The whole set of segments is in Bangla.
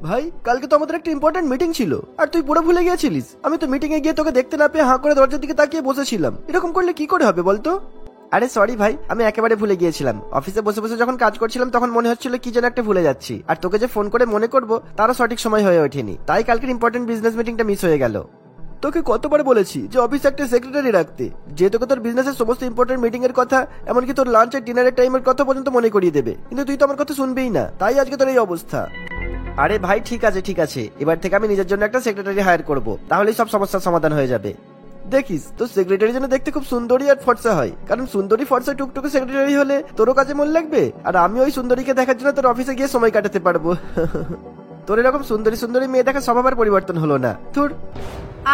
ভাই কালকে তো আমাদের একটা ইম্পর্টেন্ট মিটিং ছিল আর তুই পুরো ভুলে গিয়েছিলিস। আমি তো মিটিং এ গিয়ে তোকে দেখতে না পেয়ে হাঁ করে দরজার দিকে তাকিয়ে বসেছিলাম। এরকম করলে কি করে হবে বলতো? আরে সরি ভাই, আমি একেবারে ভুলে গিয়েছিলাম। অফিসে বসে বসে যখন কাজ করছিলাম তখন মনে হচ্ছিল কি যেন একটা ভুলে যাচ্ছি, আর তোকে যে ফোন করে মনে করবো তারও সঠিক সময় হয়ে ওঠেনি, তাই কালকের ইম্পর্টেন্ট বিজনেস মিটিংটা মিস হয়ে গেল। তোকে কতবার বলেছি যে অফিসে একটা সেক্রেটারি রাখতে, যে তোকে তোর বিজনেসের সমস্ত ইম্পর্টেন্ট মিটিং এর কথা, এমনকি তোর লাঞ্চ আর ডিনারের টাইমের কথা পর্যন্ত মনে করিয়ে দেবে, কিন্তু তুই তো আমার কথা শুনবেই না, তাই আজকে তোর এই অবস্থা। আরে ভাই ঠিক আছে, এবার থেকে আমি নিজের জন্য একটা সেক্রেটারি হায়ার করব, তাহলেই সব সমস্যার সমাধান হয়ে যাবে। দেখিস তোর সেক্রেটারি যেন দেখতে খুব সুন্দরী আর ফর্সা হয়, কারণ সুন্দরী ফর্সা টুকটুকে সেক্রেটারি হলে তোরও কাজে মন লাগবে, আর আমি ওই সুন্দরীকে দেখার জন্য তোর অফিসে গিয়ে সময় কাটাতে পারবো। তোর এরকম সুন্দরী মেয়ে দেখার স্বভাবের পরিবর্তন হলো না তোর।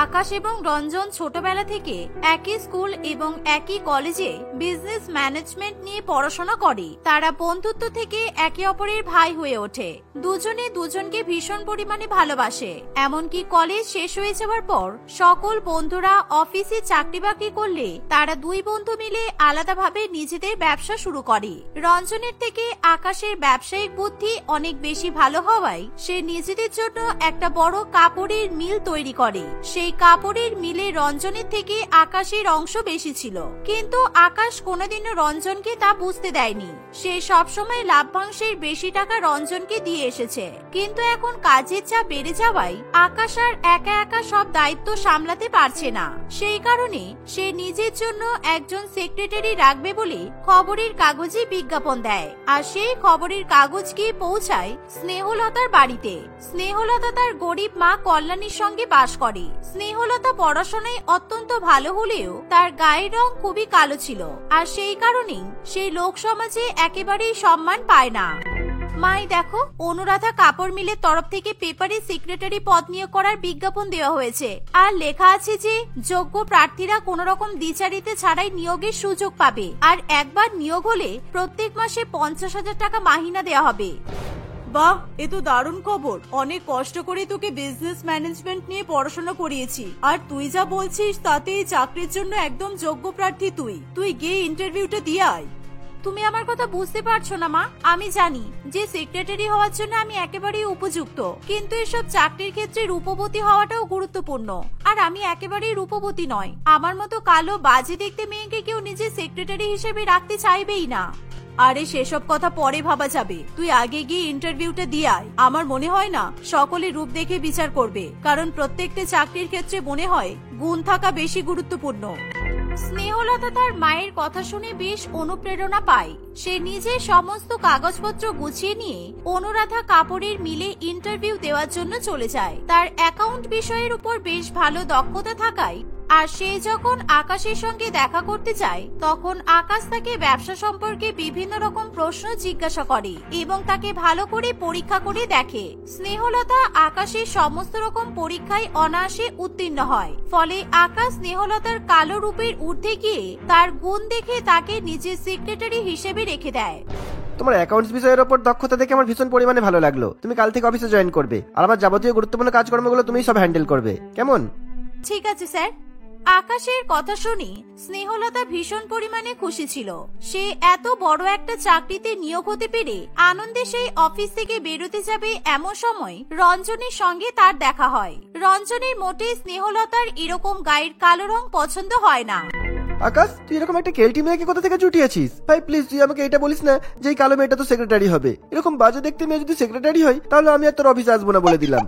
আকাশ এবং রঞ্জন ছোটবেলা থেকে একই স্কুল এবং একই কলেজে বিজনেস ম্যানেজমেন্ট নিয়ে পড়াশোনা করে। তারা বন্ধুত্ব থেকে একে অপরের ভাই হয়ে ওঠে। দুজনে দুজনকে ভীষণ পরিমাণে ভালোবাসে। এমনকি কলেজ শেষ হয়ে যাওয়ার পর সকল বন্ধুরা অফিসে চাকরি বাকরি করলে তারা দুই বন্ধু মিলে আলাদাভাবে নিজেদের ব্যবসা শুরু করে। রঞ্জনের থেকে আকাশের ব্যবসায়িক বুদ্ধি অনেক বেশি ভালো হওয়ায় সে নিজেদের জন্য একটা বড় কাপড়ের মিল তৈরি করে। সেই কাপড়ের মিলে রঞ্জনের থেকে আকাশের অংশ বেশি ছিল, কিন্তু আকাশ কোনোদিনও রঞ্জনকে তা বুঝতে দেয়নি। সে সবসময় লাভ্যাংশের বেশি টাকা রঞ্জনকে দিয়ে এসেছে, কিন্তু এখন কাজের চাপ বেড়ে যাওয়ায় আকাশ আর একা একা সব দায়িত্ব সামলাতে পারছে না। সেই কারণে সে নিজের জন্য একজন সেক্রেটারি রাখবে বলে খবরের কাগজে বিজ্ঞাপন দেয়, আর সেই খবরের কাগজ গিয়ে পৌঁছায় স্নেহলতার বাড়িতে। স্নেহলতা তার গরিব মা কল্যাণীর সঙ্গে বাস করে। স্নেহলতা পড়াশোনায় অত্যন্ত ভালো হলেও তার গায়ের রং খুবই কালো ছিল, আর সেই কারণেই সেই লোক সমাজে একেবারেই সম্মান পায় না। মাই দেখো, অনুরাধা কাপড় মিলের তরফ থেকে পেপারে সেক্রেটারি পদ নিয়োগ করার বিজ্ঞাপন দেওয়া হয়েছে, আর লেখা আছে যে যোগ্য প্রার্থীরা কোন রকম দ্বিচারিতা ছাড়াই নিয়োগের সুযোগ পাবে, আর একবার নিয়োগ হলে প্রত্যেক মাসে 50,000 টাকা মাহিনা দেওয়া হবে। বাহ, এ তো দারুণ খবর। অনেক কষ্ট করে তোকে বিজনেস ম্যানেজমেন্ট নিয়ে পড়াশোনা করিয়েছি, আর তুই যা বলছিস তাতে এই চাকরির জন্য একদম যোগ্য প্রার্থী। তুই গিয়ে ইন্টারভিউটা দিয়ে আয়। তুমি আমার কথা বুঝতে পারছো না মা। আমি জানি যে সেক্রেটারি হওয়ার জন্য আমি একেবারেই উপযুক্ত, কিন্তু এসব চাকরির ক্ষেত্রে রূপবতী হওয়াটাও গুরুত্বপূর্ণ, আর আমি একেবারেই রূপবতী নয়। আমার মতো কালো বাজে দেখতে মেয়েকে কেউ নিজের সেক্রেটারি হিসেবে রাখতে চাইবেই না। আরে সেসব কথা পরে ভাবা যাবে, তুই আগে গিয়ে ইন্টারভিউটা দিয়ে আয়। আমার মনে হয় না সকলে রূপ দেখে বিচার করবে, কারণ প্রত্যেকটা চাকরির ক্ষেত্রে মনে হয় গুণ থাকা বেশি গুরুত্বপূর্ণ। স্নেহলতা তার মায়ের কথা শুনে বেশ অনুপ্রেরণা পায়। সে নিজে সমস্ত কাগজপত্র গুছিয়ে নিয়ে অনুরাধা কাপড়ের মিলে ইন্টারভিউ দেওয়ার জন্য চলে যায়। তার অ্যাকাউন্ট বিষয়ের উপর বেশ ভালো দক্ষতা থাকায় আর সে যখন আকাশের সঙ্গে দেখা করতে যায় তখন আকাশ তাকে ব্যবসা সম্পর্কে বিভিন্ন রকম প্রশ্ন জিজ্ঞাসা করে এবং তাকে ভালো করে পরীক্ষা করে দেখে। স্নেহলতা আকাশের সমস্ত রকম পরীক্ষায় অনায়াসে উত্তীর্ণ হয়, ফলে আকাশ স্নেহলতার কালো রূপের ঊর্ধ্বে গিয়ে তার গুণ দেখে তাকে নিজের সেক্রেটারি হিসেবে রেখে দেয়। তোমার অ্যাকাউন্টস বিষয়ের উপর দক্ষতা দেখে আমার ভীষণ পরিমাণে ভালো লাগলো। তুমি কাল থেকে অফিসে জয়েন করবে, আর আমার যাবতীয় গুরুত্বপূর্ণ কাজকর্মগুলো তুমিই সব হ্যান্ডেল করবে, কেমন? ঠিক আছে স্যার। আকাশের কথা শুনে স্নেহলতা ভীষণ পরিমাণে খুশি ছিল। সে এত বড় একটা চাকরিতে নিয়োগ হতে পেরে আনন্দে সেই অফিস থেকে বেরোতে যাবে, এমন সময় রঞ্জনের সঙ্গে তার দেখা হয়। রঞ্জনের মোটেই স্নেহলতার এরকম গায়ের কালো রং পছন্দ হয় না। আকাশ, তুই এরকম একটা কেলটি মেয়েকে কোথা থেকে জুটিয়েছিস? ভাই প্লিজ তুই আমাকে এটা বলিস না যে এই কালো মেয়েটা তো সেক্রেটারি হবে। এরকম বাজে দেখতে মেয়ে যদি সেক্রেটারি হয় তাহলে আমি আর তোর অফিসে আসবো না বলে দিলাম।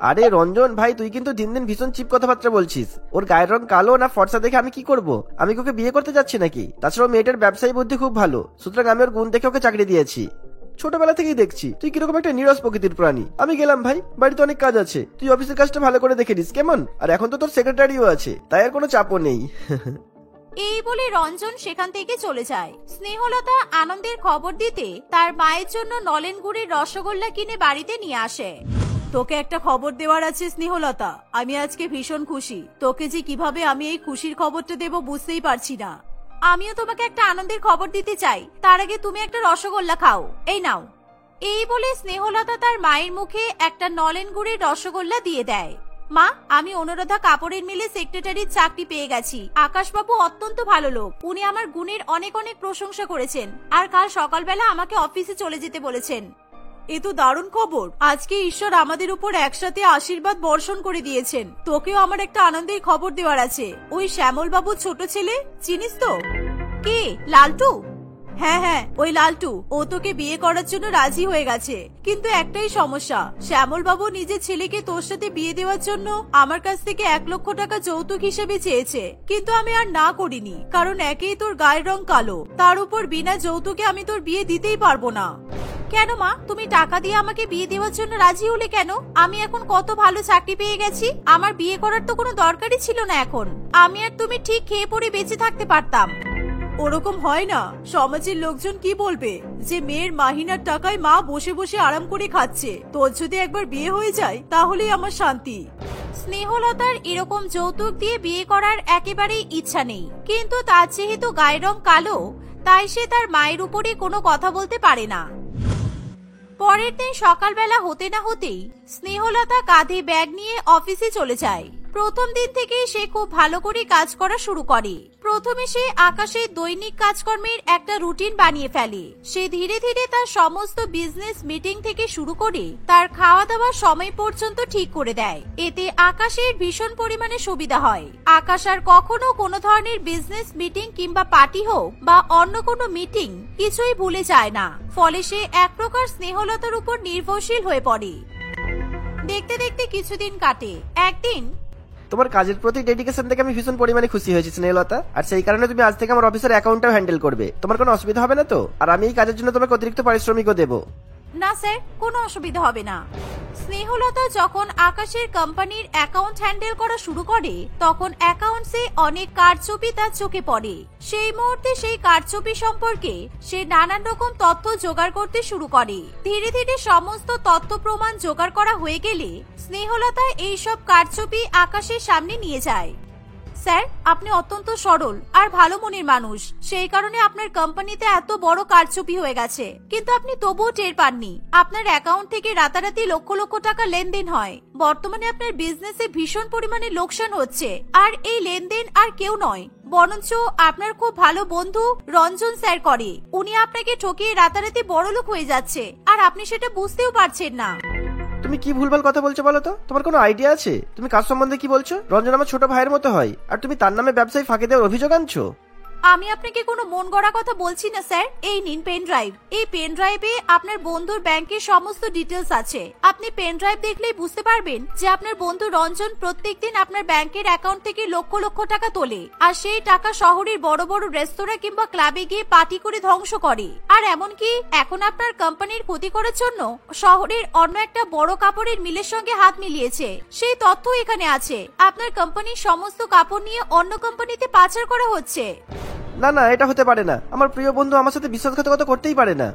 আরে রঞ্জন ভাই, তুই কিন্তু দিন দিন ভীষণ চিপ কথাবার্তা বলছিস। ওর গায়ের রং কালো না ফর্সা দেখে আমি কি করব? আমি ওকে বিয়ে করতে যাচ্ছি নাকি? তাছাড়া মেয়েটার ব্যবসায়ী বুদ্ধি খুব ভালো, সুতরাং আমি ওর গুণ দেখে ওকে চাকরি দিয়েছি। ছোটবেলা থেকেই দেখছি তুই কিরকম একটা নিরস প্রকৃতির প্রাণী। আমি গেলাম ভাই, বাড়িতে অনেক কাজ আছে, তুই অফিসের কাজটা ভালো করে দেখে দিস, কেমন? আর এখন তো তোর সেক্রেটারিও আছে, তাই আর কোনো চাপও নেই। এই বলে রঞ্জন সেখান থেকে চলে যায়। স্নেহলতা আনন্দের খবর দিতে তার মায়ের জন্য নলেন গুড়ের রসগোল্লা কিনে বাড়িতে নিয়ে আসে। তোকে একটা খবর দেওয়ার আছে স্নেহলতা, আমি আজকে ভীষণ খুশি। তোকে যে কিভাবে আমি এই খুশির খবরটা দেব বুঝতেই পারছি না। আমিও তোমাকে একটা আনন্দের খবর দিতে চাই, তার আগে তুমি একটা রসগোল্লা খাও, এই নাও। এই বলে স্নেহলতা তার মায়ের মুখে একটা নলেন গুড়ের রসগোল্লা দিয়ে দেয়। মা, আমি অনুরাধা কাপড়ের মিলে সেক্রেটারির চাকরি পেয়ে গেছি। আকাশবাবু অত্যন্ত ভালো লোক, উনি আমার গুণের অনেক অনেক প্রশংসা করেছেন, আর কাল সকালবেলা আমাকে অফিসে চলে যেতে বলেছেন। এ তো দারুণ খবর। আজকে ঈশ্বর আমাদের উপর একসাথে আশীর্বাদ বর্ষণ করে দিয়েছেন। তোকেও আমার একটা আনন্দের খবর দেওয়ার আছে। ওই শ্যামল বাবুর ছোট ছেলে চিনিস তো? কে? লালটু? হ্যাঁ হ্যাঁ, ওই লালটু। ও তোকে বিয়ে করার জন্য রাজি হয়ে গেছে, কিন্তু একটাই সমস্যা। শ্যামল বাবু নিজের ছেলেকে তোর সাথে বিয়ে দেওয়ার জন্য আমার কাছ থেকে 1 লক্ষ টাকা যৌতুক হিসেবে চেয়েছে, কিন্তু আমি আর না করিনি, কারণ একেই তোর গায়ের রং কালো, তার উপর বিনা যৌতুকে আমি তোর বিয়ে দিতেই পারবো না। কেন মা, তুমি টাকা দিয়ে আমাকে বিয়ে দেওয়ার জন্য রাজি হলে কেন? আমি এখন কত ভালো চাকরি পেয়ে গেছি, আমার বিয়ে করার তো কোনো দরকারই ছিল না। এখন আমি আর তুমি ঠিক খেয়ে পড়ে বেঁচে থাকতে পারতাম। ওরকম হয় না। সমাজের লোকজন কি বলবে যে মেয়ের মাহিনার টাকায় মা বসে বসে আরাম করে খাচ্ছে। তোর যদি একবার বিয়ে হয়ে যায় তাহলেই আমার শান্তি। স্নেহলতার এরকম যৌতুক দিয়ে বিয়ে করার একেবারেই ইচ্ছা নেই, কিন্তু তার যেহেতু গায়ের রং কালো, তাই সে তার মায়ের উপরে কোনো কথা বলতে পারে না। পরের দিন সকালবেলা হতে না হতেই স্নেহলতা কাঁধে ব্যাগ নিয়ে অফিসে চলে যায়। প্রথম দিন থেকেই সে খুব ভালো করে কাজ করা শুরু করে। প্রথমে সে আকাশের দৈনিক কাজকর্মের একটা রুটিন বানিয়ে ফেলে। সে ধীরে ধীরে তার সমস্ত বিজনেস মিটিং থেকে শুরু করে তার খাওয়া দাওয়ার সময় পর্যন্ত ঠিক করে দেয়। এতে আকাশের ভীষণ পরিমাণে সুবিধা হয়। আকাশ আর কখনো কোনো ধরনের বিজনেস মিটিং কিংবা পার্টি হোক বা অন্য কোনো মিটিং কিছুই ভুলে যায় না। ফলে সে এক প্রকার স্নেহলতার উপর নির্ভরশীল হয়ে পড়ে। দেখতে দেখতে কিছুদিন কাটে। একদিন, তোমার কাজের প্রতি ডেডিকেশন থেকে আমি ভীষণ পরিমাণে খুশি হয়েছি স্নেহলতা, আর সেই কারণে তুমি আজ থেকে আমার অফিসের অ্যাকাউন্টটাও হ্যান্ডেল করবে। তোমার কোনো অসুবিধা হবে না তো? আর আমি এই কাজের জন্য তোমাকে অতিরিক্ত পারিশ্রমিকও দেবো। না স্যার, কোনো অসুবিধা হবে না। স্নেহলতা যখন আকাশের কোম্পানির অ্যাকাউন্ট হ্যান্ডেল করা শুরু করে, তখন অ্যাকাউন্টসে অনেক কারচুপি তার চোখে পড়ে। সেই মুহূর্তে সেই কারচুপি সম্পর্কে সে নানান রকম তথ্য জোগাড় করতে শুরু করে। ধীরে ধীরে সমস্ত তথ্য প্রমাণ জোগাড় করা হয়ে গেলে স্নেহলতা এইসব কারচুপি আকাশের সামনে নিয়ে যায়। স্যার, আপনি অত্যন্ত সরল আর ভালো মনের মানুষ, সেই কারণে আপনার কোম্পানিতে এত বড় কারচুপি হয়ে গেছে, কিন্তু আপনি তবুও টের পাননি। আপনার অ্যাকাউন্ট থেকে রাতারাতি লক্ষ লক্ষ টাকা লেনদেন হয়। বর্তমানে আপনার বিজনেসে ভীষণ পরিমাণে লোকসান হচ্ছে, আর এই লেনদেন আর কেউ নয়, বরঞ্চ আপনার খুব ভালো বন্ধু রঞ্জন স্যার করে। উনি আপনাকে ঠকিয়ে রাতারাতি বড়লোক হয়ে যাচ্ছে, আর আপনি সেটা বুঝতেও পারছেন না। তুমি কি ভুলভাল কথা বলছো বলো তো? তোমার কোনো আইডিয়া আছে তুমি কার সম্বন্ধে কি বলছো? রঞ্জন আমার ছোট ভাইয়ের মতো হয়, আর তুমি তার নামে ব্যবসায়ী ফাঁকি দেওয়ার অভিযোগ আনছো। আমি আপনাকে কোনো মন গড়া কথা বলছি না স্যার। এই নিন পেন ড্রাইভ। এই পেন ড্রাইভে আপনার বন্ধুর ব্যাংকের সমস্ত ডিটেলস আছে। আপনি পেন ড্রাইভ দেখলেই বুঝতে পারবেন যে আপনার বন্ধু রঞ্জন প্রত্যেকদিন আপনার ব্যাংকের অ্যাকাউন্ট থেকে লক্ষ লক্ষ টাকা তোলে, আর সেই টাকা শহরের বড় বড় রেস্তোরাঁ কিংবা ক্লাবে গিয়ে পার্টি করে ধ্বংস করে। আর এমনকি এখন আপনার কোম্পানির ক্ষতি করার জন্য শহরের অন্য একটা বড় কাপড়ের মিলের সঙ্গে হাত মিলিয়েছে। সেই তথ্য এখানে আছে। আপনার কোম্পানির সমস্ত কাপড় নিয়ে অন্য কোম্পানিতে পাচার করা হচ্ছে। না না, এটা হতে পারে না। আমার প্রিয় বন্ধু আমার সাথে বিশ্বাসঘাতকতা করতেই পারে না।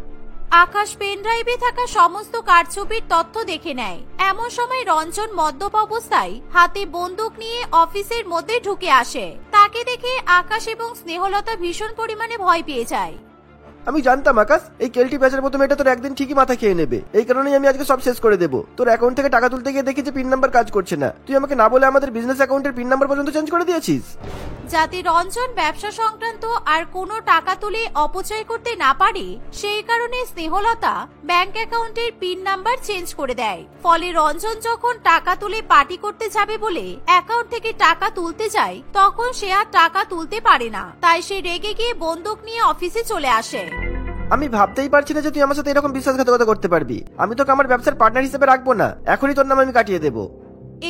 আকাশ পেন ড্রাইভে থাকা সমস্ত কারচুপির তথ্য দেখে নেয়। এমন সময় রঞ্জন মদ্যপ অবস্থায় হাতে বন্দুক নিয়ে অফিসের মধ্যে ঢুকে আসে। তাকে দেখে আকাশ এবং স্নেহলতা ভীষণ পরিমাণে ভয় পেয়ে যায়। আমি জানতাম আকাশ, এই কেলটি প্যাচের মতো মেয়েটা তোর একদিন ঠিকই মাথা খেয়ে নেবে। এই কারণেই আমি আজকে সব শেষ করে দেবো। তোর অ্যাকাউন্ট থেকে টাকা তুলতে গিয়ে দেখি যে পিন নাম্বার কাজ করছে না। তুই আমাকে না বলে আমাদের বিজনেস অ্যাকাউন্টের পিন নাম্বার পর্যন্ত চেঞ্জ করে দিয়েছিস। যাতে রঞ্জন ব্যবসা সংক্রান্ত আর কোনো টাকা তুলে অপচয় করতে না পারে, সেই কারণে স্নেহলতা ব্যাংক অ্যাকাউন্টের পিন নাম্বার চেঞ্জ করে দেয়। ফলে রঞ্জন যখন টাকা তুলে পার্টি করতে যাবে বলে অ্যাকাউন্ট থেকে টাকা তুলতে যায়, তখন সে আর টাকা তুলতে পারে না। তাই সে রেগে গিয়ে বন্দুক নিয়ে অফিসে চলে আসে। আমি ভাবতেই পারছি না যে তুই আমার সাথে এরকম বিশ্বাসঘাতকতা করতে পারবি। আমি তোকে আমার ব্যবসার পার্টনার হিসেবে রাখবো না। এখনই তোর নাম আমি কাটিয়ে দেবো।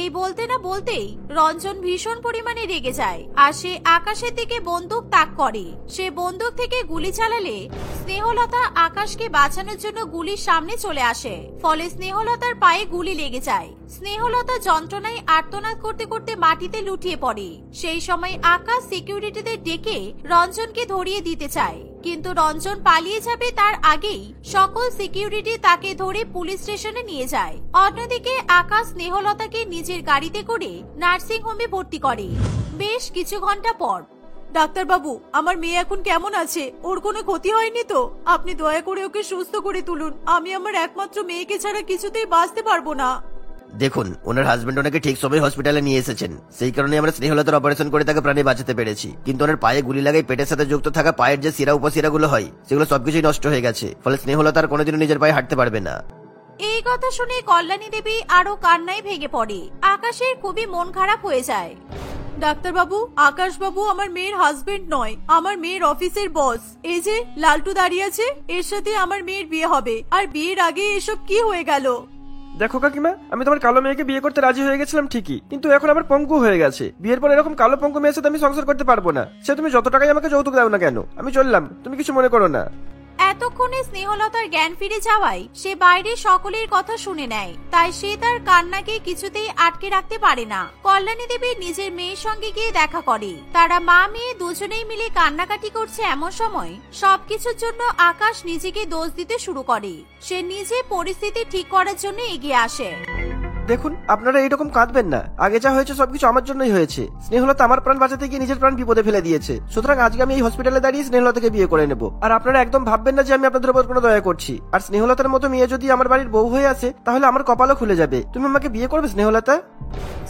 এই বলতে না বলতেই রঞ্জন ভীষণ পরিমাণে রেগে যায়, আর সে আকাশের দিকে বন্দুক তাক করে। সে বন্দুক থেকে গুলি চালালে স্নেহলতা আকাশকে বাঁচানোর জন্য গুলির সামনে চলে আসে। ফলে স্নেহলতার পায়ে গুলি লেগে যায়। স্নেহলতা যন্ত্রণায় আর্তনাদ করতে করতে মাটিতে লুটিয়ে পড়ে। সেই সময় আকাশ সিকিউরিটিদের ডেকে রঞ্জনকে ধরিয়ে দিতে চায়, কিন্তু রঞ্জন পালিয়ে যাবে তার আগেই সকল সিকিউরিটি তাকে ধরে পুলিশ স্টেশনে নিয়ে যায়। অন্যদিকে আকাশ স্নেহলতাকে নিজের গাড়িতে করে নার্সিং হোমে ভর্তি করে। বেশ কিছু ঘন্টা পর, ডাক্তার বাবু, আমার মেয়ে এখন কেমন আছে? ওর কোনো ক্ষতি হয়নি তো? আপনি দয়া করে ওকে সুস্থ করে তুলুন। আমি আমার একমাত্র মেয়েকে ছাড়া কিছুতেই বাঁচতে পারবো না। দেখুন, ওনার হাজবেন্ড ওনাকে ঠিক সময় হসপিটালে নিয়ে এসেছেন। সেই কারণে আমরা স্নেহলতার অপারেশন করে তাকে প্রাণে বাঁচাতে পেরেছি। কিন্তু ওনার পায়ে গুলি লাগাই পেটের সাথে যুক্ত থাকা পায়ের যে শিরা উপশিরা গুলো হয়, সেগুলো সবকিছুই নষ্ট হয়ে গেছে। ফলে স্নেহলতা আর কোনোদিনও নিজের পায়ে হাঁটতে পারবে না। এই কথা শুনে কল্যাণী দেবী আরো কান্নায় ভেঙে পড়ে। আকাশের খুবই মন খারাপ হয়ে যায়। ডাক্তারবাবু, আকাশবাবু আমার মেয়ের হাজবেন্ড নয়, আমার মেয়ের অফিসের বস। এই যে লালটু দাঁড়িয়ে আছে, এর সাথে আমার মেয়ের বিয়ে হবে, আর বিয়ের আগে এসব কি হয়ে গেল? দেখো কাকিমা, আমি তোমার কালো মেয়েকে বিয়ে করতে রাজি হয়ে গেছিলাম ঠিকই, কিন্তু এখন আবার পঙ্গু হয়ে গেছে। বিয়ের পর এরকম কালো পঙ্গু মেয়ের সাথে আমি সংসার করতে পারবো না। সে তুমি যত টাকাই আমাকে যৌতুক দাও না কেন, আমি চললাম, তুমি কিছু মনে করো না। এতক্ষণে স্নেহলতার জ্ঞান ফিরে যাওয়ায় সে বাইরে সকলের কথা শুনে নেয়, তাই সে তার কান্নাকে কিছুতেই আটকে রাখতে পারে না। কল্যাণী দেবী নিজের মেয়ের সঙ্গে গিয়ে দেখা করে। তারা মা মেয়ে দুজনেই মিলে কান্নাকাটি করছে। এমন সময় সবকিছুর জন্য আকাশ নিজেকে দোষ দিতে শুরু করে। সে নিজে পরিস্থিতি ঠিক করার জন্য এগিয়ে আসে। দেখুন, আপনারা এইরকম কাঁদবেন না। আগে যা হয়েছে সবকিছু আমার জন্যই হয়েছে। স্নেহলতা আমার প্রাণ বাঁচাতে গিয়ে নিজের প্রাণ বিপদে ফেলে দিয়েছে। সুতরাং আজকে আমি এই হসপিটালে দাঁড়িয়ে স্নেহলতাকে বিয়ে করে নেব। আর আপনারা একদম ভাববেন না যে আমি আপনাদের উপর কোনো দয়া করছি। আর স্নেহলতার মতো মেয়ে যদি আমার বাড়ির বউ হয়ে আসে, তাহলে আমার কপালও খুলে যাবে। তুমি আমাকে বিয়ে করবে স্নেহলতা?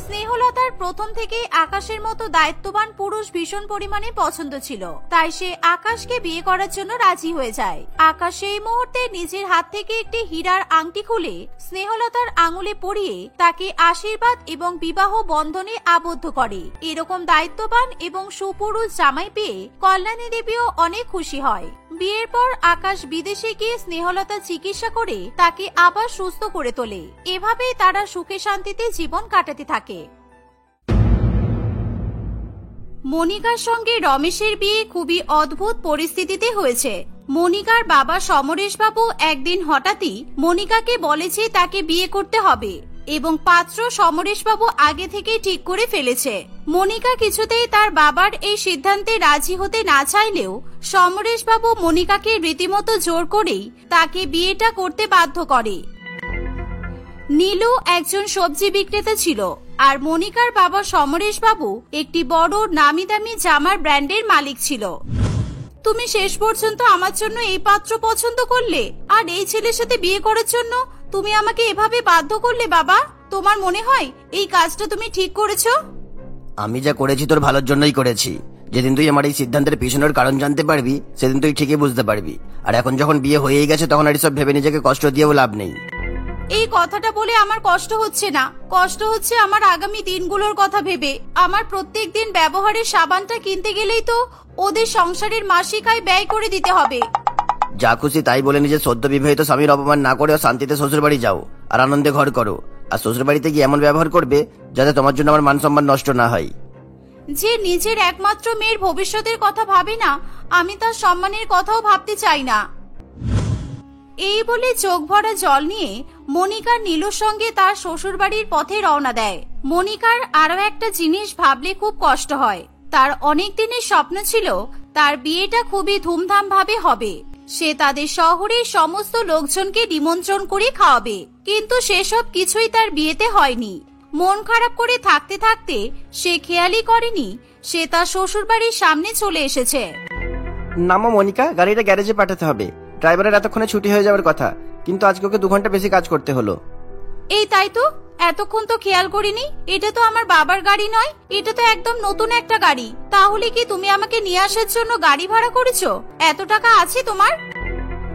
স্নেহলতার প্রথম থেকেই আকাশের মতো দায়িত্ববান পুরুষ ভীষণ পরিমাণে পছন্দ ছিল, তাই সে আকাশকে বিয়ে করার জন্য রাজি হয়ে যায়। আকাশ সেই মুহূর্তে নিজের হাত থেকে একটি হীরার আংটি খুলে স্নেহলতার আঙুলে পরিয়ে তাকে আশীর্বাদ এবং বিবাহ বন্ধনে আবদ্ধ করে। এরকম দায়িত্ববান এবং সুপুরুষ জামাই পেয়ে কল্যাণী দেবীও অনেক খুশি হয়। বিয়ের পর আকাশ বিদেশে গিয়ে স্নেহলতা চিকিৎসা করে তাকে আবার সুস্থ করে তোলে। এভাবেই তারা সুখে শান্তিতে জীবন কাটাতে থাকে। মনিকার সঙ্গে রমেশের বিয়ে খুবই অদ্ভুত পরিস্থিতিতে হয়েছে। মনিকার বাবা সমরেশ বাবু একদিন হঠাৎই মনিকাকে বলেছে তাকে বিয়ে করতে হবে এবং পাত্র সমরেশ বাবু আগে থেকেই ঠিক করে ফেলেছে। মনিকা কিছুতেই তার বাবার এই সিদ্ধান্তে রাজি হতে না চাইলেও সমরেশ বাবু মনিকাকে রীতিমতো জোর করেই তাকে বিয়েটা করতে বাধ্য করে। নীলু একজন সবজি বিক্রেতা ছিল, আর মনিকার বাবা সমরেশ বাবু একটি বড় নামি দামি জামার ব্র্যান্ডের মালিক ছিল। তুমি শেষ পর্যন্ত আমার জন্য এই পাত্র পছন্দ করলে, আর এই ছেলের সাথে বিয়ে করার জন্য তুমি আমাকে এভাবে বাধ্য করলে। বাবা, তোমার মনে হয় এই কাজটা তুমি ঠিক করেছো? আমি যা করেছি তোর ভালোর জন্যই করেছি। যেদিন তুই আমার এই সিদ্ধান্তের পিছনের কারণ জানতে পারবি, সেদিন তুই ঠিকই বুঝতে পারবি। আর এখন যখন বিয়ে হয়েই গেছে, তখন আর সব ভেবে নিজেকে কষ্ট দিয়েও লাভ নেই। এই কথাটা বলে আমার কষ্ট হচ্ছে না, কষ্ট হচ্ছে আমার আগামী দিনগুলোর কথা ভেবে। আমার প্রত্যেক দিন ব্যবহারের সাবানটা কিনতে গেলেই তো ওদের সংসারের মাসিক আয় ব্যয় করে দিতে হবে। যা খুশি তাই বলে নিজের সদ্য বিবাহিত স্বামীর অপমান না করে শান্তিতে শ্বশুর বাড়ি যাও আর আনন্দে ঘর করো। আর শ্বশুর বাড়িতে গিয়ে এমন ব্যবহার করবে যাতে তোমার জন্য আমার মান সম্মান নষ্ট না হয়। যে নিজের একমাত্র মেয়ের ভবিষ্যতের কথা ভাবে না, আমি তার সম্মানের কথাও ভাবতে চাই না। এই বলে চোখ ভরা জল নিয়ে মনিকা নীলুর সঙ্গে তার শ্বশুর বাড়ির পথে রওনা দেয়। মনিকার আরো একটা জিনিস ভাবলে খুব কষ্ট হয়। তার অনেক দিনের স্বপ্ন ছিল তার বিয়েটা খুবই ধুমধাম ভাবে হবে। সে তাদের শহরের সমস্ত লোকজনকে নিমন্ত্রণ করে খাওয়াবে, কিন্তু সেসব কিছুই তার বিয়েতে হয়নি। মন খারাপ করে থাকতে থাকতে সে খেয়ালই করেনি সে তার শ্বশুর বাড়ির সামনে চলে এসেছে। নামো মনিকা, গাড়িটা গ্যারেজে পাঠাতে হবে। ড্রাইভারের এতক্ষণে ছুটি হয়ে যাওয়ার কথা, কিন্তু আজকে ওকে 2 ঘন্টা বেশি কাজ করতে হলো। এই তাই তো, এতক্ষণ তো খেয়াল করিনি। এটা তো আমার বাবার গাড়ি নয়, এটা তো একদম নতুন একটা গাড়ি। তাহলে কি তুমি আমাকে নিয়ে আসার জন্য গাড়ি ভাড়া করেছো? এত টাকা আছে তোমার?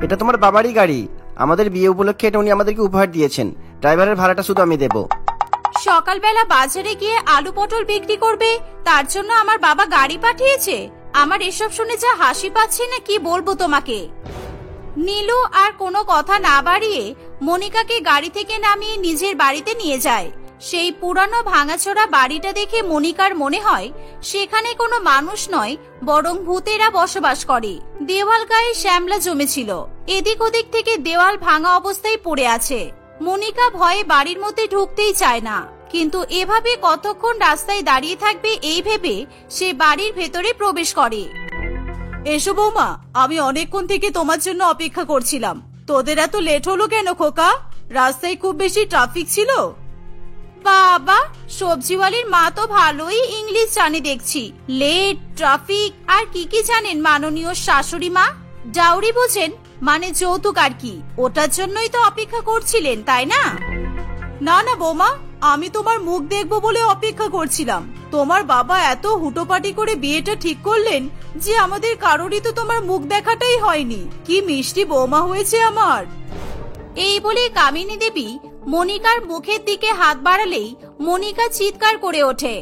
এটা তোমার বাবারই গাড়ি। আমাদের বিয়ে উপলক্ষে এটা উনি আমাদেরকে উপহার দিয়েছেন। ড্রাইভারের ভাড়াটা শুধু আমি দেব। সকালবেলা বাজারে গিয়ে আলু পটল বিক্রি করবে, তার জন্য আমার বাবা গাড়ি পাঠিয়েছে? আমার এসব শুনে যা হাসি পাচ্ছে না কি বলবো তোমাকে। নীলু আর কোনো কথা না বাড়িয়ে মনিকাকে গাড়ি থেকে নামিয়ে নিজের বাড়িতে নিয়ে যায়। সেই পুরানো ভাঙাচোরা বাড়িটা দেখে মনিকার মনে হয় সেখানে কোনো মানুষ নয়, বরং ভূতেরা বসবাস করে। দেওয়াল গায়ে শ্যামলা জমেছিল, এদিক ওদিক থেকে দেওয়াল ভাঙা অবস্থায় পড়ে আছে। মনিকা ভয়ে বাড়ির মধ্যে ঢুকতেই চায় না, কিন্তু এভাবে কতক্ষণ রাস্তায় দাঁড়িয়ে থাকবে এই ভেবে সে বাড়ির ভেতরে প্রবেশ করে। এসো বৌমা, আমি অনেকক্ষণ থেকে তোমার জন্য অপেক্ষা করছিলাম। তোদের এত লেট হলো কেন খোকা? রাস্তায় খুব বেশি ট্রাফিক ছিল? বাবা, সবজিওয়ালির মা তো ভালোই ইংলিশ জানে দেখছি। লেট, ট্রাফিক আর কি কি জানেন মাননীয় শাশুড়ি মা? ডাউরি বোঝেন, মানে যৌতুক আর কি। ওটার জন্যই তো অপেক্ষা করছিলেন, তাই না? না না বৌমা, আমি তোমার মুখ দেখবো বলে অপেক্ষা করছিলাম। তোমার বাবা এত হুটোপাটি করে বিয়েটা ঠিক করলেন যে আমাদের কারোরই তো তোমার মুখ দেখাটাই হয়নি। কি মিষ্টি বৌমা হয়েছে আমার। এই বলে কামিনী দেবী মনিকার মুখের দিকে হাত বাড়ালেই মনিকা চিৎকার করে ওঠে।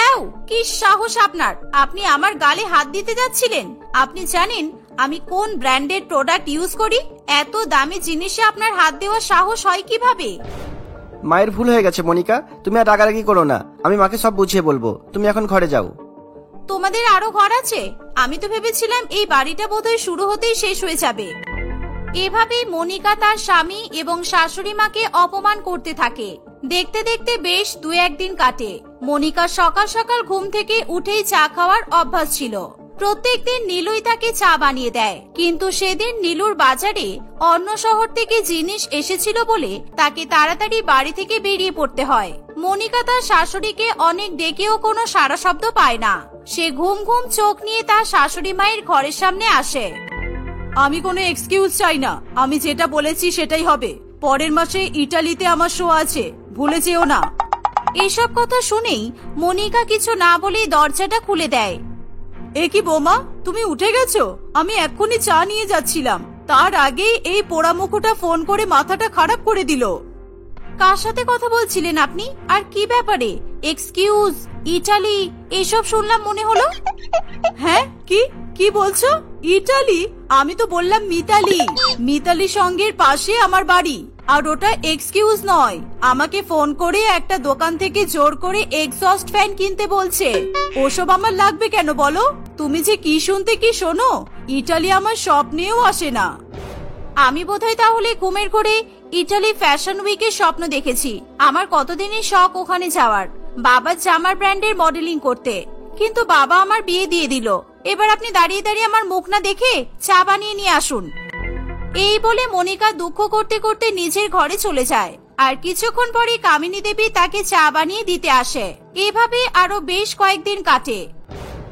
এও, কি সাহস আপনার! আপনি আমার গালে হাত দিতে যাচ্ছিলেন? আপনি জানেন আমি কোন ব্র্যান্ডের প্রোডাক্ট ইউজ করি? এত দামি জিনিসে আপনার হাত দেওয়ার সাহস হয় কিভাবে? মায়ের ভুল হয়ে গেছে মনিকা, তুমি আর রাগারাগি করো না। আমি মাকে সব বুঝিয়ে বলবো। তুমি এখন ঘরে যাও। তোমাদের আরো ঘর আছে? আমি তো ভেবেছিলাম এই বাড়িটা বোধহয় শুরু হতেই শেষ হয়ে যাবে। এভাবে মনিকা তার স্বামী এবং শাশুড়ি মাকে অপমান করতে থাকে। দেখতে দেখতে বেশ 2-1 দিন কাটে। মনিকা সকাল সকাল ঘুম থেকে উঠেই চা খাওয়ার অভ্যাস ছিল। প্রত্যেকদিন নীলুই তাকে চা বানিয়ে দেয়, কিন্তু সেদিন নীলুর বাজারে অন্য শহর থেকে জিনিস এসেছিল বলে তাকে তাড়াতাড়ি বাড়ি থেকে বেরিয়ে পড়তে হয়। মনিকা তার শাশুড়িকে অনেক ডেকেও কোনো সাড়া শব্দ পায় না। সে ঘুম ঘুম চোখ নিয়ে তার শাশুড়ি মায়ের ঘরের সামনে আসে। আমি কোনো এক্সকিউজ চাই না, আমি যেটা বলেছি সেটাই হবে। পরের মাসে ইটালিতে আমার শো আছে, ভুলে যেও না। এসব কথা শুনেই মনিকা কিছু না বলে দরজাটা খুলে দেয়। এ কি বৌমা, তুমি উঠে গেছো? আমি এক্ষুনি চা নিয়ে যাচ্ছিলাম, তার আগেই এই পোড়া মুখোটা ফোন করে মাথাটা খারাপ করে দিল। কার সাথে কথা বলছিলেন আপনি? আর কি ব্যাপারে? এক্সকিউজ, ইটালি এসব শুনলাম মনে হলো। হ্যাঁ, কি বলছো? ইটালি? আমি তো বললাম মিতালি। মিতালি সঙ্গের পাশে আমার বাড়ি। আর ওটা এক্সকিউজ নয়, আমাকে ফোন করে একটা দোকান থেকে জোর করে এক্সস্ট ফ্যান কিনতে বলছে। ওসব আমার লাগবে কেন বলো? তুমি যে কি শুনতে কি শোনো, ইটালি আমার স্বপ্নেও আসে না। আমি বোধহয় তাহলে ঘুমের ঘরে ইটালি ফ্যাশন উইকের স্বপ্ন দেখেছি। আমার কতদিনের শখ ওখানে যাওয়ার, বাবার জামার ব্র্যান্ডের মডেলিং করতে। কিন্তু বাবা আমার বিয়ে দিয়ে দিল। এবার আপনি দাঁড়িয়ে দাঁড়িয়ে আমার মুখ না দেখে চা বানিয়ে নিয়ে আসুন। এই বলে মনিকা দুঃখ করতে করতে নিজের ঘরে চলে যায়। আর কিছুক্ষণ পরে কামিনী দেবী তাকে চা বানিয়ে দিতে আসে। এভাবে আরো বেশ কয়েকদিন কাটে।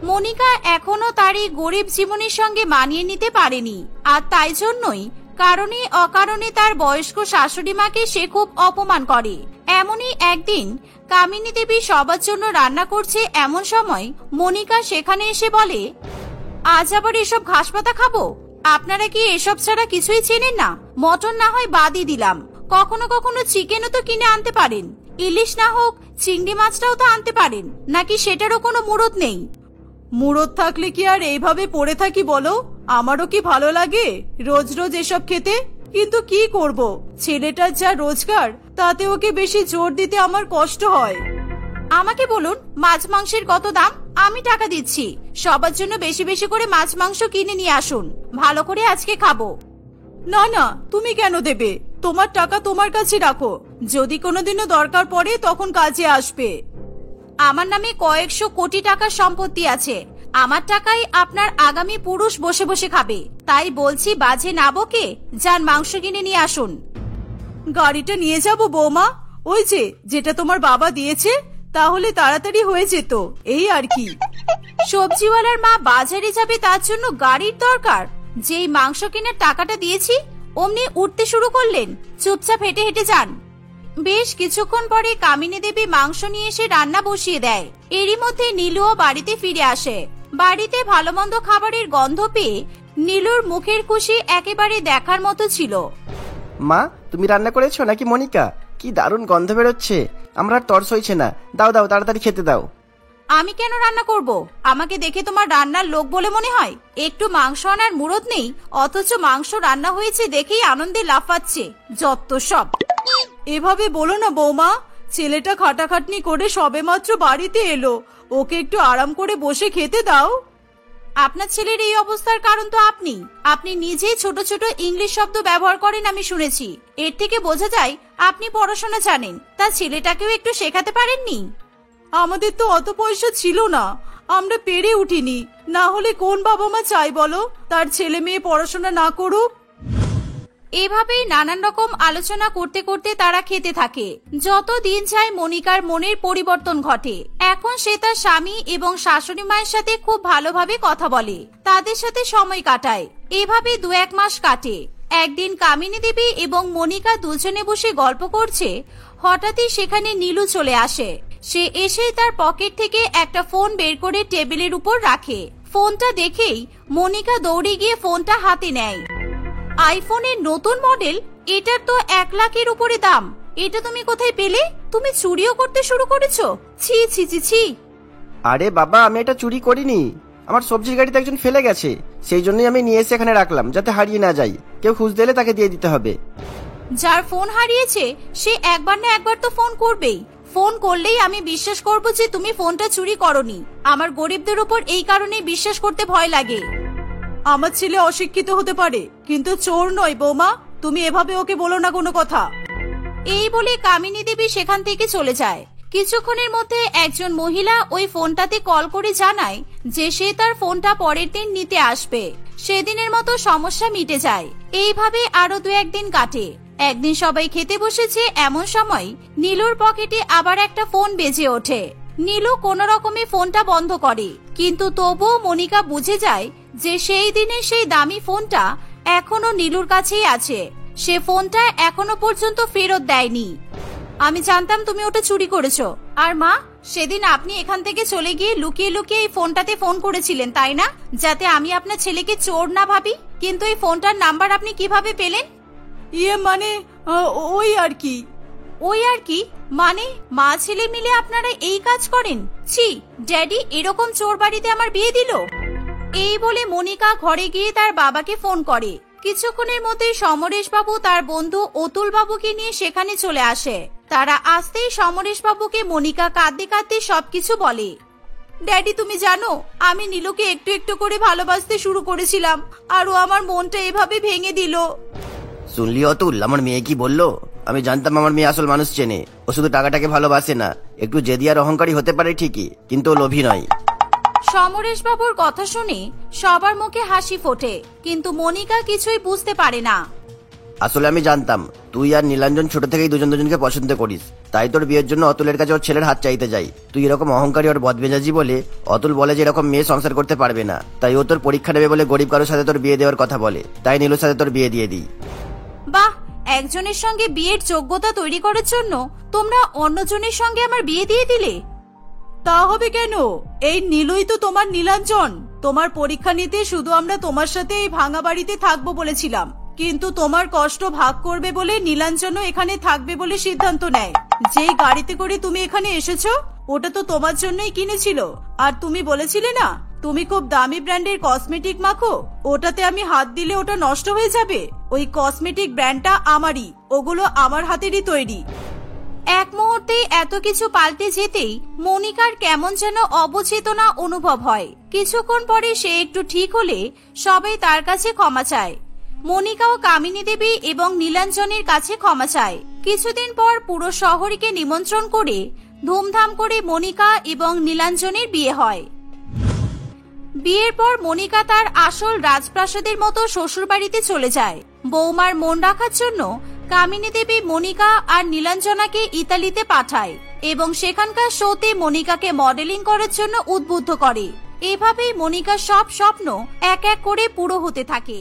মনিকা এখনো তার এই গরিব জীবনের সঙ্গে মানিয়ে নিতে পারেনি। আর তাই জন্যই কারণে অকারণে তার বয়স্ক শাশুড়ি মাকে সে খুব অপমান করে। এমনই একদিন কামিনী দেবী সবার জন্য রান্না করছে, এমন সময় মনিকা সেখানে এসে বলে, আজ আবার এসব ঘাস পাতা খাবো? আপনারা কি এসব ছাড়া কিছুই চেনেন না? মটন না হয় বাদই দিলাম, কখনো কখনো চিকেনও তো কিনে আনতে পারেন। ইলিশ না হোক চিংড়ি মাছটাও তো আনতে পারেন, নাকি সেটারও কোনো মুরত নেই? মুরত থাকলে কি আর এইভাবে পড়ে থাকি বলো? আমারও কি ভালো লাগে রোজ রোজ এসব খেতে? কিন্তু কি করব, ছেলেটার যা রোজগার তাতে ওকে বেশি জোর দিতে আমার কষ্ট হয়। আমাকে বলুন মাছ মাংসের কত দাম, আমি টাকা দিচ্ছি। সবার জন্য বেশি বেশি করে মাছ মাংস কিনে নিয়ে আসুন, ভালো করে আজকে খাবো। না না, তুমি কেন দেবে? তোমার টাকা তোমার কাছে রাখো, যদি কোনোদিনও দরকার পড়ে তখন কাজে আসবে। আমার নামে কয়েকশো কোটি টাকার সম্পত্তি আছে। আমার টাকায় আপনার আগামী পুরুষ বসে বসে খাবে। তাই বলছি বাজে না বকে যান মাংস কিনে নিয়ে আসুন। গাড়িটা নিয়ে যাব বৌমা, ওই যেটা তোমার বাবা দিয়েছে, তাহলে তাড়াতাড়ি হয়ে যেত, এই আর কি। সবজিওয়ালার মা বাজারে যাবে, তার জন্য গাড়ির দরকার? যেই মাংস কেনার টাকাটা দিয়েছি অমনি উঠতে শুরু করলেন। চুপচাপ হেঁটে হেঁটে যান। বেশ কিছুক্ষণ পরে কামিনী দেবী মাংস নিয়ে এসে রান্না বসিয়ে দেয়। এরই মধ্যে নীলুও বাড়িতে ফিরে আসে। বাড়িতে ভালো মন্দ খাবারের গন্ধ পেয়ে নীলুর মুখের খুশি একেবারে দেখার মতো ছিল। মা, তুমি রান্না করেছো নাকি মনিকা? কি দারুণ গন্ধ বেরোচ্ছে, আমরা আর তর সইছে না। দাও দাও, তাড়াতাড়ি খেতে দাও। আমি কেন রান্না করব? আমাকে দেখে তোমার রান্নার লোক বলে মনে হয়? একটু মাংস আনার মুরত নেই, অথচ মাংস রান্না হয়েছে দেখেই আনন্দে লাফাচ্ছে। যত সব। এভাবে বলো না বৌমা, ছেলেটা খাটাখাটনি করে সবেমাত্র বাড়িতে এলো, ওকে একটু আরাম করে বসে খেতে দাও। আপনার ছেলের এই অবস্থার কারণ তো আপনি নিজেই ছোট ছোট ইংলিশ শব্দ ব্যবহার করেন, আমি শুনেছি। এর থেকে বোঝা যায় আপনি পড়াশোনা জানেন। তা ছেলেটাকেও একটু শেখাতে পারেননি? আমাদের তো অত পয়সা ছিল না, আমরা পেরে উঠিনি। না হলে কোন বাবা মা চাই বলো তার ছেলে মেয়ে পড়াশোনা না করুক? এভাবেই নানান রকম আলোচনা করতে করতে তারা খেতে থাকে। যত দিন যায় মনিকার মনের পরিবর্তন ঘটে। এখন সে তার স্বামী এবং শাশুড়ি মায়ের সাথে খুব ভালোভাবে কথা বলে, তাদের সাথে সময় কাটায়। এভাবে 2-1 মাস কাটে। একদিন কামিনী দেবী এবং মনিকা দুজনে বসে গল্প করছে। হঠাৎই সেখানে নীলু চলে আসে। সে এসে তার পকেট থেকে একটা ফোন বের করে টেবিলের উপর রাখে। ফোনটা দেখেই মনিকা দৌড়ে গিয়ে ফোনটা হাতে নেয়। আইফোনের নতুন মডেল, এটার তো 1 লাখের উপরে দাম। এটা তুমি কোথায় পেলে? তুমি চুরিও করতে শুরু করেছো? ছি ছি ছি ছি। আরে বাবা, আমি এটা চুরি করিনি। আমার সবজির গাড়িতে একজন ফেলে গেছে, সেই জন্যই আমি নিয়ে এসে এখানে রাখলাম, যাতে হারিয়ে না যায়। কেউ খুঁজতে এলে তাকে দিয়ে দিতে হবে। যার ফোন হারিয়েছে সে একবার না একবার তো ফোন করবেই। ফোন করলেই আমি বিশ্বাস করব যে তুমি ফোনটা চুরি করনি। আমার গরিবদের উপর এই কারণে বিশ্বাস করতে ভয় লাগে। আমার ছেলে অশিক্ষিত হতে পারে, কিন্তু চোর নয় বৌমা। তুমি এভাবে ওকে বলো না কোনো কথা। এই বলে কামিনী দেবী সেখান থেকে চলে যায়। কিছুক্ষণের মধ্যে একজন মহিলা ওই ফোনটাতে কল করে জানায় যে সে তার ফোনটা পরের দিন নিতে আসবে। সেদিনের মতো সমস্যা মিটে যায়। এইভাবে আরো 2-1 দিন কাটে। একদিন সবাই খেতে বসেছে, এমন সময় নীলুর পকেটে আবার একটা ফোন বেজে ওঠে। নীলু কোনো রকমে ফোনটা বন্ধ করে, কিন্তু তবুও মনিকা বুঝে যায় যে সেই দিনে সেই দামি ফোনটা এখনো নীলুর কাছেই আছে। সে ফোনটা এখনো পর্যন্ত ফেরত দেয়নি। আমি জানতাম তুমি ওটা চুরি করেছো। আর মা, সেদিন আপনি এখান থেকে চলে গিয়ে লুকিয়ে লুকিয়ে এই ফোনটাতে ফোন করেছিলেন, তাই না? যাতে আমি আপনার ছেলেকে চোর না ভাবি। কিন্তু এই ফোনটার নাম্বার আপনি কিভাবে পেলেন? মানে ওই আর কি। ওই আর কি মানে? মা ছেলে মিলে আপনারা এই কাজ করেন? ছি, ড্যাডি এরকম চোর বাড়িতে আমার বিয়ে দিল? এই বলে মনিকা ঘরে গিয়ে তার বাবাকে ফোন করে। কিছুক্ষণের মধ্যেই সমরেশ বাবু তার বন্ধু অতুল বাবুকে নিয়ে সেখানে চলে আসে। তারা আসতেই সমরেশ বাবুকে মনিকা কাঁদতে কাঁদতে সবকিছু বলে। ড্যাডি, তুমি জানো আমি নীলুকে একটু একটু করে ভালোবাসতে শুরু করেছিলাম, আর ও আমার মনটা এভাবে ভেঙে দিল। শুনলি অতুল, আমার মেয়ে কি বললো? আমি জানতাম আমার মেয়ে আসল মানুষ চেনে। ও শুধু টাকাটাকে ভালোবাসে না, একটু জেদি আর অহংকারী হতে পারে ঠিকই, কিন্তু ও লোভী নয়। সমরেশ বাবুর কথা শুনে সবার মুখে হাসি ফোটে, কিন্তু মনিকা কিছুই বুঝতে পারে না। আসলে আমি জানতাম তুই আর নীলাঞ্জন ছোট থেকেই দুজন দুজনকে পছন্দ করিস, তাই তোর বিয়ের জন্য অতুলের কাছে ওর ছেলের হাত চাইতে যাই। তুই এরকম অহংকারী আর বদমেজাজি বলে অতুল বলে যে এরকম মেয়ে সংসার করতে পারবে না, তাই ও তোর পরীক্ষা নেবে বলে গরিব কারোর সাথে তোর বিয়ে দেওয়ার কথা বলে। তাই নীলুর সাথে তোর বিয়ে দিয়ে দিই। বাহ, একজনের সঙ্গে বিয়ের যোগ্যতা তৈরি করার জন্য তোমরা অন্যজনের সঙ্গে আমার বিয়ে দিয়ে দিলে? তা হবে কেন? এই নীলুই তো তোমার নীলাঞ্জন। তোমার পরীক্ষা নিতে শুধু আমরা তোমার সাথে এই ভাঙা বাড়িতে থাকবো বলেছিলাম, কিন্তু তোমার কষ্ট ভাগ করবে বলে নীলাঞ্জনও এখানে থাকবে বলে সিদ্ধান্ত নেয়। যেই গাড়িতে করে তুমি এখানে এসেছো ওটা তো তোমার জন্যই কিনেছিল। আর তুমি বলেছিলে না তুমি খুব দামি ব্র্যান্ডের কসমেটিক মাখো, ওটাতে আমি হাত দিলে ওটা নষ্ট হয়ে যাবে। ওই কসমেটিক ব্র্যান্ডটা আমারই, ওগুলো আমার হাতেরই তৈরি। এক মুহূর্তে এত কিছু পাল্টে যেতেই মনিকার কেমন যেন অবচেতনা অনুভব হয়। কিছুক্ষণ পরে সে একটু ঠিক হলে সবাই তার কাছে ক্ষমা চায়। মনিকাও কামিনী দেবী এবং নীলাঞ্জনের কাছে ক্ষমা চায়। কিছুদিন পর পুরো শহরকে নিমন্ত্রণ করে ধুমধাম করে মনিকা এবং নীলাঞ্জনের বিয়ে হয়। বিয়ের পর মনিকা তার আসল রাজপ্রাসাদের মতো শ্বশুর বাড়িতে চলে যায়। বৌমার মন রাখার জন্য কামিনী দেবী মনিকা আর নীলাঞ্জনাকে ইতালিতে পাঠায় এবং সেখানকার শোতে মনিকাকে মডেলিং করার জন্য উদ্বুদ্ধ করে। এভাবেই মনিকার সব স্বপ্ন এক এক করে পুরো হতে থাকে।